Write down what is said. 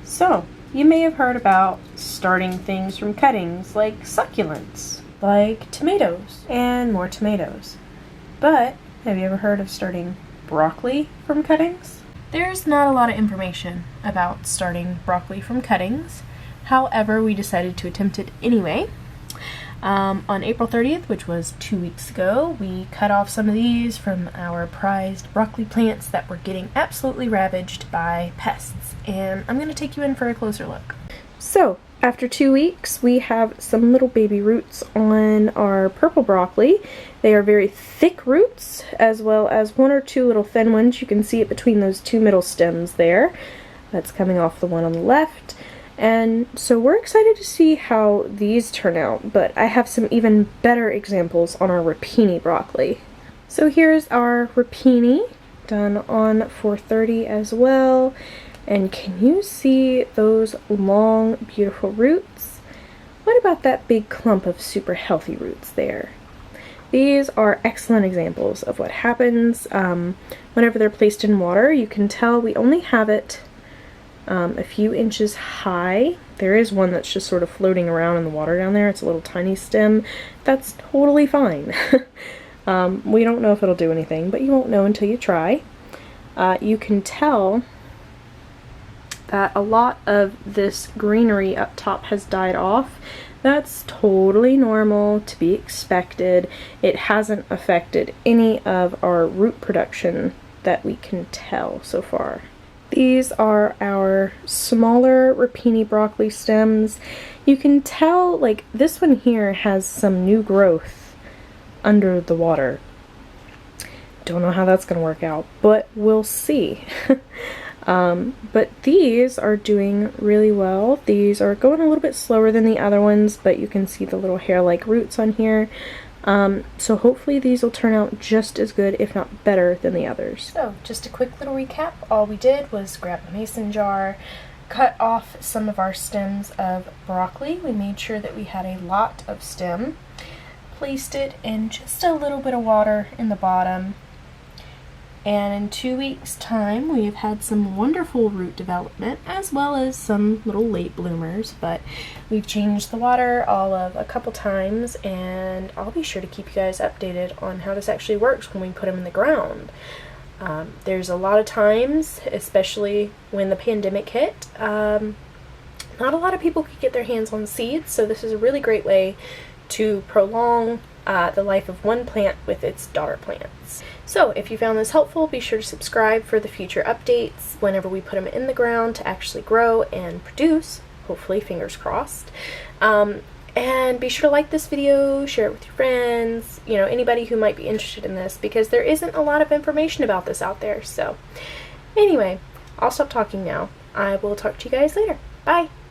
So, you may have heard about starting things from cuttings, like succulents, like tomatoes, and more tomatoes. But, have you ever heard of starting broccoli from cuttings? There's not a lot of information about starting broccoli from cuttings. However, we decided to attempt it anyway. On April 30th, which was 2 weeks ago, we cut off some of these from our prized broccoli plants that were getting absolutely ravaged by pests. And I'm going to take you in for a closer look. So, after 2 weeks, we have some little baby roots on our purple broccoli. They are very thick roots, as well as one or two little thin ones. You can see it between those two middle stems there. That's coming off the one on the left. And so we're excited to see how these turn out, but I have some even better examples on our rapini broccoli. So here's our rapini, done on 430 as well. And can you see those long, beautiful roots? What about that big clump of super healthy roots there? These are excellent examples of what happens whenever they're placed in water. You can tell we only have it a few inches high. There is one that's just sort of floating around in the water down there. It's a little tiny stem. That's totally fine. We don't know if it'll do anything, but you won't know until you try. You can tell that a lot of this greenery up top has died off. That's totally normal, to be expected. It hasn't affected any of our root production that we can tell so far. These are our smaller rapini broccoli stems. You can tell, like, this one here has some new growth under the water. Don't know how that's going to work out, but we'll see. But these are doing really well. These are going a little bit slower than the other ones, but you can see the little hair-like roots on here. So hopefully these will turn out just as good, if not better, than the others. So, just a quick little recap. All we did was grab a mason jar, cut off some of our stems of broccoli. We made sure that we had a lot of stem, placed it in just a little bit of water in the bottom, and in 2 weeks' time we have had some wonderful root development as well as some little late bloomers, but we've changed the water all of a couple times, and I'll be sure to keep you guys updated on how this actually works when we put them in the ground. There's a lot of times, especially when the pandemic hit, not a lot of people could get their hands on seeds, so this is a really great way to prolong the life of one plant with its daughter plants. So if you found this helpful, be sure to subscribe for the future updates whenever we put them in the ground to actually grow and produce, hopefully, fingers crossed. And be sure to like this video, share it with your friends, you know, anybody who might be interested in this, because there isn't a lot of information about this out there. So anyway, I'll stop talking now. I will talk to you guys later. Bye!